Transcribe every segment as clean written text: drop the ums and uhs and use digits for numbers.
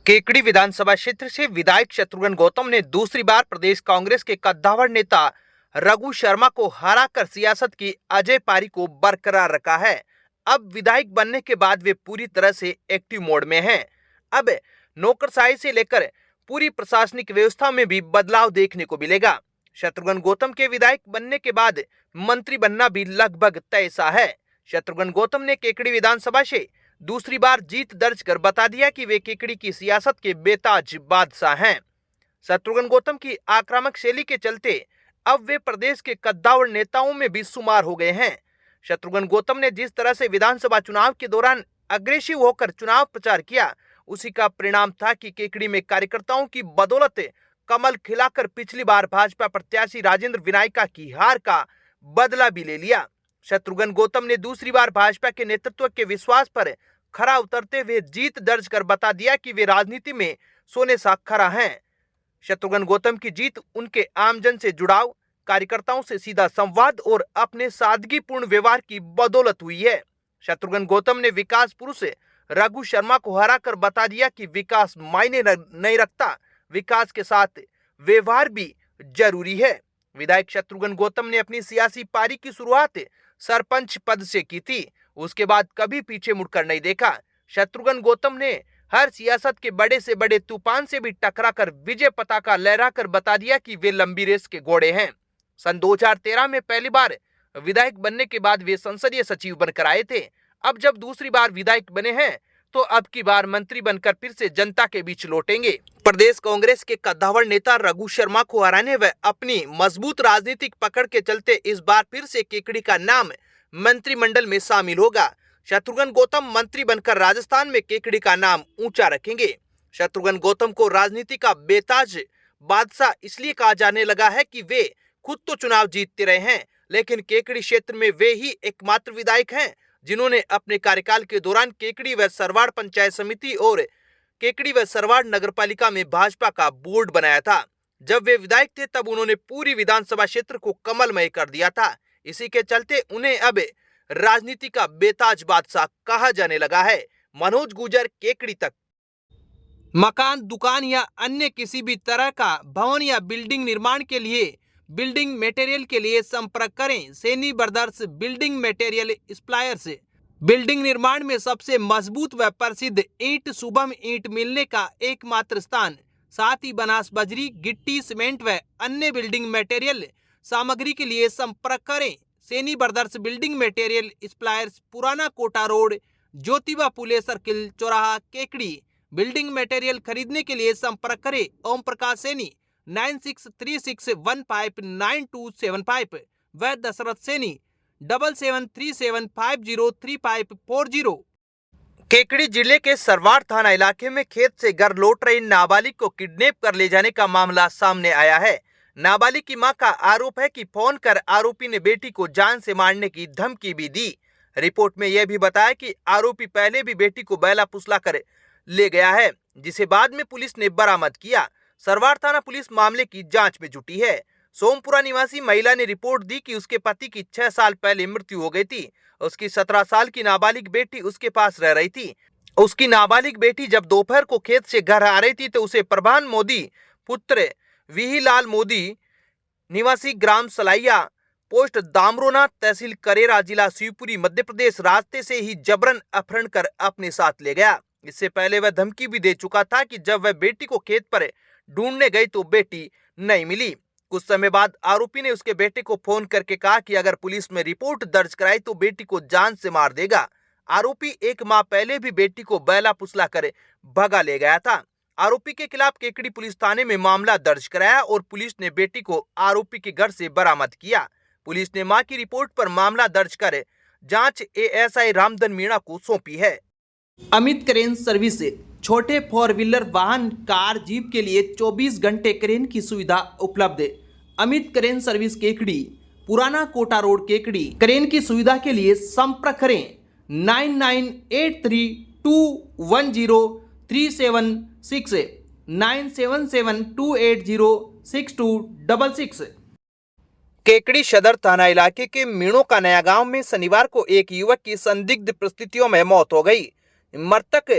केकड़ी विधानसभा क्षेत्र से विधायक शत्रुघ्न गौतम ने दूसरी बार प्रदेश कांग्रेस के कद्दावर नेता रघु शर्मा को हराकर सियासत की अजय पारी को बरकरार रखा है। अब विधायक बनने के बाद वे पूरी तरह से एक्टिव मोड में हैं। अब नौकरशाही से लेकर पूरी प्रशासनिक व्यवस्था में भी बदलाव देखने को मिलेगा। शत्रुघ्न गौतम के विधायक बनने के बाद मंत्री बनना भी लगभग तय सा है। शत्रुघ्न गौतम ने केकड़ी विधानसभा से दूसरी बार जीत दर्ज कर बता दिया कि वे केकड़ी की सियासत के बेताज बादशाह हैं। शत्रुघ्न गौतम की आक्रामक शैली के चलते अब वे प्रदेश के कद्दावर नेताओं में भी शुमार हो गए हैं। शत्रुघ्न गौतम ने जिस तरह से विधानसभा चुनाव के दौरान अग्रेसिव होकर चुनाव प्रचार किया, उसी का परिणाम था कि केकड़ी में कार्यकर्ताओं की बदौलत कमल खिलाकर पिछली बार भाजपा प्रत्याशी राजेंद्र विनायका की हार का बदला भी ले लिया। शत्रुघ्न गौतम ने दूसरी बार भाजपा के नेतृत्व के विश्वास पर खरा उतरते हुए जीत दर्ज कर बता दिया कि वे राजनीति में सोने सा खरा हैं। शत्रुघ्न गौतम की जीत उनके आमजन से जुड़ाव, कार्यकर्ताओं से सीधा संवाद और अपने सादगीपूर्ण व्यवहार की बदौलत हुई है। शत्रुघ्न गौतम ने विकास पुरुष रघु शर्मा को हराकर बता दिया कि विकास मायने नहीं रखता, विकास के साथ व्यवहार भी जरूरी है। विधायक शत्रुघ्न गौतम ने अपनी सियासी पारी की शुरुआत सरपंच पद से की थी। उसके बाद कभी पीछे मुड़कर नहीं देखा। शत्रुघ्न गौतम ने हर सियासत के बड़े से बड़े तूफान से भी टकराकर विजय पताका लहराकर बता दिया कि वे लंबी रेस के घोड़े हैं। सन 2013 में पहली बार विधायक बनने के बाद वे संसदीय सचिव बनकर आए थे। अब जब दूसरी बार विधायक बने हैं तो अब की बार मंत्री बनकर फिर से जनता के बीच लौटेंगे। प्रदेश कांग्रेस के कद्दावर नेता रघु शर्मा को हराने व अपनी मजबूत राजनीतिक पकड़ के चलते इस बार फिर से केकड़ी का नाम मंत्रिमंडल में शामिल होगा। शत्रुघ्न गौतम मंत्री बनकर राजस्थान में केकड़ी का नाम ऊंचा रखेंगे। शत्रुघ्न गौतम को राजनीति का बेताज बादशाह इसलिए कहा जाने लगा है कि वे खुद तो चुनाव जीतते रहे हैं, लेकिन केकड़ी क्षेत्र में वे ही एकमात्र विधायक हैं जिन्होंने अपने कार्यकाल के दौरान केकड़ी व सरवाड़ पंचायत समिति और केकड़ी व सरवाड़ नगरपालिका में भाजपा का बोर्ड बनाया था। जब वे विधायक थे तब उन्होंने पूरी विधानसभा क्षेत्र को कमलमय कर दिया था। इसी के चलते उन्हें अब राजनीति का बेताज बादशाह कहा जाने लगा है। मनोज गुर्जर, केकड़ी तक। मकान, दुकान या अन्य किसी भी तरह का भवन या बिल्डिंग निर्माण के लिए बिल्डिंग मटेरियल के लिए संपर्क करें Saini brothers building material suppliers. Building निर्माण में सबसे मजबूत व प्रसिद्ध ईंट शुभम ईंट मिलने का एकमात्र स्थान। साथ ही बनास बजरी, गिट्टी, सीमेंट व अन्य बिल्डिंग मटेरियल सामग्री के लिए संपर्क करें Saini brothers building material suppliers, पुराना कोटा रोड, ज्योतिबा फुले सर्किल, चौराहा, केकड़ी। बिल्डिंग मटेरियल खरीदने के लिए संपर्क करें ओम प्रकाश सैनी 9636159275 व दशरथ सैनी 7737503540। केकड़ी जिले के सरवाड़ थाना इलाके में खेत से घर लौट रही नाबालिग को किडनैप कर ले जाने का मामला सामने आया है। नाबालिग की मां का आरोप है कि फोन कर आरोपी ने बेटी को जान से मारने की धमकी भी दी। रिपोर्ट में यह भी बताया कि आरोपी पहले भी बेटी को बैला फुसला कर ले गया है, जिसे बाद में पुलिस ने बरामद किया। सरवाड़ थाना पुलिस मामले की जांच में जुटी है। सोमपुरा निवासी महिला ने रिपोर्ट दी कि उसके पति की 6 साल पहले मृत्यु हो गई थी। उसकी 17 साल की नाबालिग बेटी उसके पास रह रही थी। उसकी नाबालिग बेटी जब दोपहर को खेत से घर आ रही थी तो उसे प्रभान मोदी पुत्र विहीलाल मोदी निवासी ग्राम सलाइया, पोस्ट दामरोना, तहसील करेरा, जिला शिवपुरी, मध्य प्रदेश रास्ते से ही जबरन अपहरण कर अपने साथ ले गया। इससे पहले वह धमकी भी दे चुका था कि जब वह बेटी को खेत पर ढूंढने गई तो बेटी नहीं मिली। कुछ समय बाद आरोपी ने उसके बेटे को फोन करके कहा कि अगर पुलिस में रिपोर्ट दर्ज कराई तो बेटी को जान से मार देगा। आरोपी 1 माह पहले भी बेटी को बैला फुसला कर भगा ले गया था। आरोपी के खिलाफ केकड़ी पुलिस थाने में मामला दर्ज कराया और पुलिस ने बेटी को आरोपी के घर से बरामद किया। पुलिस ने मां की रिपोर्ट पर मामला दर्ज कर जांच एएसआई रामधन मीणा को सौंपी है। अमित क्रेन सर्विस छोटे 4 व्हीलर वाहन, कार, जीप के लिए 24 घंटे क्रेन की सुविधा उपलब्ध। अमित क्रेन सर्विस केकड़ी, पुराना कोटा रोड, केकड़ी। क्रेन की सुविधा के लिए संपर्क करें 9983210376 9772806266। केकड़ी सदर थाना इलाके के मीणों का नया गांव में शनिवार को एक युवक की संदिग्ध परिस्थितियों में मौत हो गई। मृतक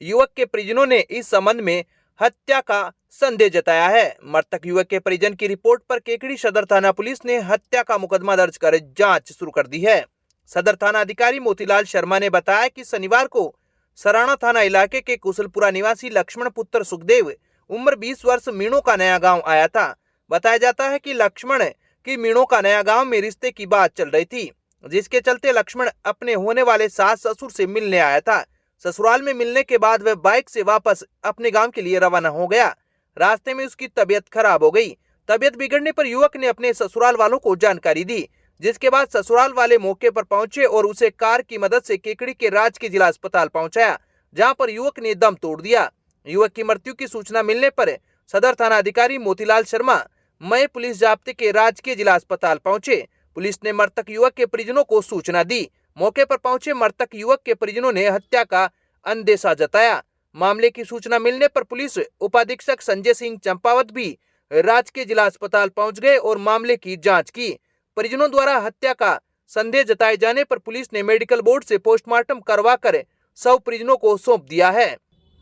युवक के परिजनों ने इस संबंध में हत्या का संदेह जताया है। मृतक युवक के परिजन की रिपोर्ट पर केकड़ी सदर थाना पुलिस ने हत्या का मुकदमा दर्ज कर जांच शुरू कर दी है। सदर थाना अधिकारी मोतीलाल शर्मा ने बताया कि शनिवार को सराणा थाना इलाके के कुशलपुरा निवासी लक्ष्मण पुत्र सुखदेव उम्र 20 वर्ष मीणों का नया गांव आया था। बताया जाता है कि लक्ष्मण की मीणों का नया गांव में रिश्ते की बात चल रही थी, जिसके चलते लक्ष्मण अपने होने वाले सास ससुर से मिलने आया था। ससुराल में मिलने के बाद वह बाइक से वापस अपने गांव के लिए रवाना हो गया। रास्ते में उसकी तबीयत खराब हो गई। तबीयत बिगड़ने पर युवक ने अपने ससुराल वालों को जानकारी दी, जिसके बाद ससुराल वाले मौके पर पहुंचे और उसे कार की मदद से केकड़ी के राजकीय जिला अस्पताल पहुंचाया, जहां पर युवक ने दम तोड़ दिया। युवक की मृत्यु की सूचना मिलने पर सदर थाना अधिकारी मोतीलाल शर्मा मय पुलिस जाब्ते के राजकीय जिला अस्पताल पहुंचे। पुलिस ने मृतक युवक के परिजनों को सूचना दी। मौके पर पहुंचे मृतक युवक के परिजनों ने हत्या का अंदेशा जताया। मामले की सूचना मिलने पर पुलिस उपाधीक्षक संजय सिंह चंपावत भी राजकीय जिला अस्पताल पहुंच गए और मामले की जांच की। परिजनों द्वारा हत्या का संदेह जताए जाने पर पुलिस ने मेडिकल बोर्ड से पोस्टमार्टम करवाकर शव परिजनों को सौंप दिया है।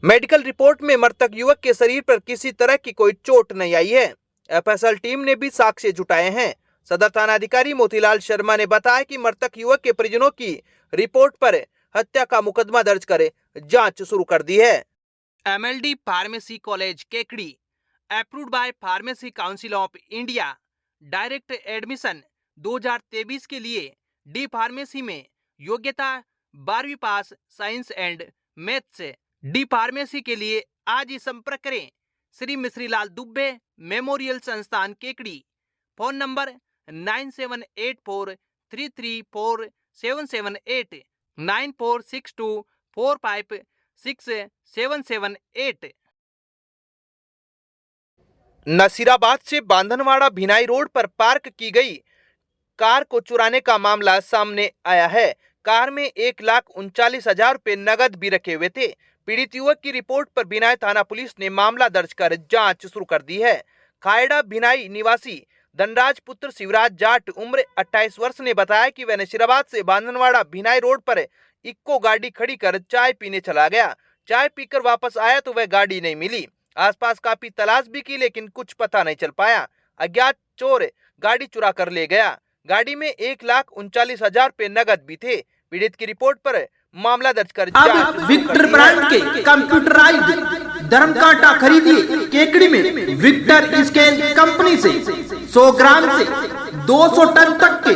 मेडिकल रिपोर्ट में मृतक युवक के शरीर पर किसी तरह की कोई चोट नहीं आई है। एफएसएल टीम ने भी साक्ष्य जुटाए हैं। सदर थाना अधिकारी मोतीलाल शर्मा ने बताया कि मृतक युवक के परिजनों की रिपोर्ट पर हत्या का मुकदमा दर्ज कर जांच शुरू कर दी है। MLD pharmacy college Kekri approved by pharmacy council of India. Direct admission 2023 के लिए डी फार्मेसी में योग्यता 12वीं pass science and maths. D pharmacy के लिए आज ही संपर्क करें श्री मिश्रीलाल दुबे मेमोरियल संस्थान केकड़ी। Phone number 9784334778 9462456778। नसीराबाद से बांधनवाड़ा भिनाई रोड पर पार्क की गई कार को चुराने का मामला सामने आया है। कार में 1,39,000 रुपए नगद भी रखे हुए थे। पीड़ित युवक की रिपोर्ट पर भिनाई थाना पुलिस ने मामला दर्ज कर जांच शुरू कर दी है। खायड़ा भिनाई निवासी धनराज पुत्र शिवराज जाट उम्र 28 वर्ष ने बताया कि वह नसीराबाद से बांधनवाड़ा भिनाई रोड पर इक्को गाड़ी खड़ी कर चाय पीने चला गया। चाय पीकर वापस आया तो वह गाड़ी नहीं मिली। आसपास काफी तलाश भी की, लेकिन कुछ पता नहीं चल पाया। अज्ञात चोर गाड़ी चुरा कर ले गया। गाड़ी में 1,39,000 रुपए नगद भी थे। पीड़ित की रिपोर्ट पर मामला दर्ज कर अब विक्टर ब्रांड के कंप्यूटराइज्ड धर्म कांटा खरीदिए केकड़ी में विक्टर स्केल कंपनी से 100 ग्राम से 200 टन तक के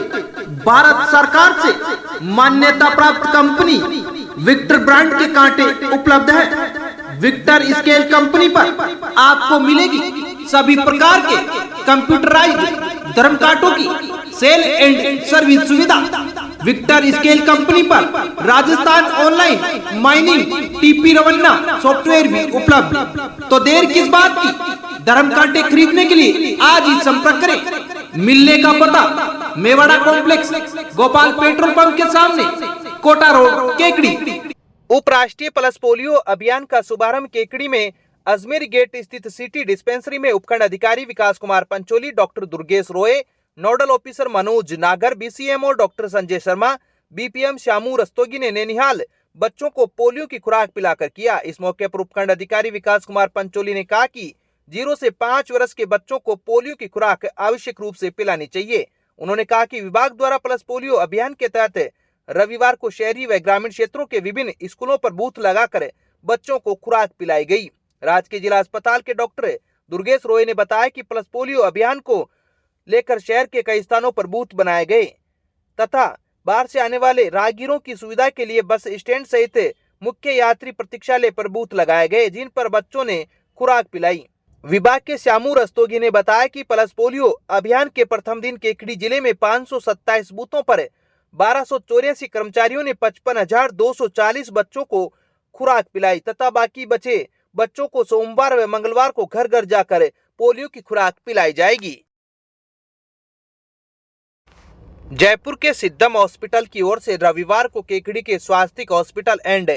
भारत सरकार से मान्यता प्राप्त कंपनी विक्टर ब्रांड के कांटे उपलब्ध है। विक्टर स्केल कंपनी पर आपको मिलेगी सभी प्रकार के कंप्यूटराइज्ड धर्म कांटों की सेल एंड सर्विस सुविधा। विक्टर स्केल कंपनी पर Rajasthan online mining TP Revanna software भी उपलब्ध। तो देर किस बात की, धर्म कांटे खरीदने के लिए आज ही संपर्क करें। मिलने का पता Mewara complex Gopal petrol pump के सामने कोटा रोड केकड़ी। उपराष्ट्रीय पल्स पोलियो अभियान का शुभारंभ केकड़ी में अजमेर गेट स्थित सिटी डिस्पेंसरी में उपखंड अधिकारी विकास कुमार पंचोली, डॉक्टर दुर्गेश रोय, नोडल ऑफिसर मनोज नागर, BCMO doctor Sanjay Sharma, BPM Shyamu Rastogi ने नैनीहाल बच्चों को पोलियो की खुराक पिलाकर किया। इस मौके पर उपखंड अधिकारी विकास कुमार पंचोली ने कहा कि 0 से 5 वर्ष के बच्चों को पोलियो की खुराक आवश्यक रूप से पिलानी चाहिए। उन्होंने कहा कि विभाग द्वारा पल्स पोलियो अभियान के तहत रविवार को शहरी व ग्रामीण क्षेत्रों के विभिन्न स्कूलों पर बूथ लगाकर बच्चों को खुराक पिलाई गई। राजकीय जिला अस्पताल के डॉक्टर दुर्गेश रोय ने बताया कि पल्स पोलियो अभियान को लेकर शहर के कई स्थानों पर बूथ बनाए गए तथा बाहर से आने वाले राहगीरों की सुविधा के लिए बस स्टैंड सहित मुख्य यात्री प्रतीक्षालय पर बूथ लगाए गए, जिन पर बच्चों ने खुराक पिलाई। विभाग के श्यामू रस्तोगी ने बताया कि पल्स पोलियो अभियान के प्रथम दिन केकड़ी जिले में 527 बूथों पर 1284 कर्मचारियों ने 55,240 बच्चों को खुराक पिलाई तथा बाकी बचे बच्चों को सोमवार व मंगलवार को घर घर जाकर पोलियो की खुराक पिलाई जाएगी। जयपुर के सिद्धम हॉस्पिटल की ओर से रविवार को केकड़ी के स्वास्तिक हॉस्पिटल एंड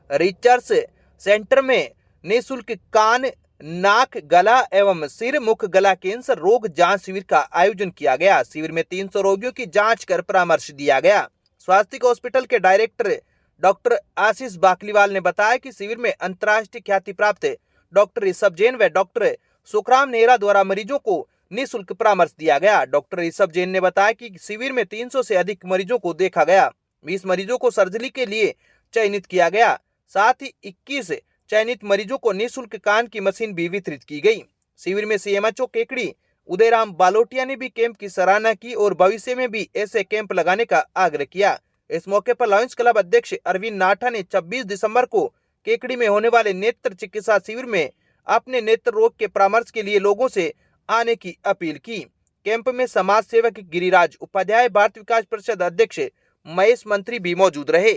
रिसर्च सेंटर में निःशुल्क कान, नाक, गला एवं सिर मुख गला कैंसर रोग जांच शिविर का आयोजन किया गया। शिविर में 300 रोगियों की जांच कर परामर्श दिया गया। स्वास्तिक हॉस्पिटल के डायरेक्टर डॉक्टर आशीष बाकलीवाल ने बताया कि शिविर में अंतर्राष्ट्रीय ख्याति प्राप्त डॉक्टर ऋषभ जैन व डॉक्टर सुखराम नेहरा द्वारा मरीजों को निःशुल्क परामर्श दिया गया। डॉक्टर ऋषभ जैन ने बताया कि शिविर में 300 से अधिक मरीजों को देखा गया। 20 मरीजों को सर्जरी के लिए चयनित किया गया। साथ ही 21 चयनित मरीजों को निःशुल्क कान की मशीन भी वितरित की गई। शिविर में सीएमएचओ केकड़ी उदयराम बालोटिया ने भी कैंप की सराहना की और भविष्य में भी ऐसे कैंप लगाने का आग्रह किया। इस मौके पर लॉयंस क्लब अध्यक्ष अरविंद नाठा ने 26 दिसंबर को केकड़ी में होने वाले नेत्र चिकित्सा शिविर में अपने नेत्र रोग के परामर्श के लिए लोगों से आने की अपील की। कैंप में समाज सेवक गिरिराज उपाध्याय, भारत विकास परिषद अध्यक्ष महेश मंत्री भी मौजूद रहे।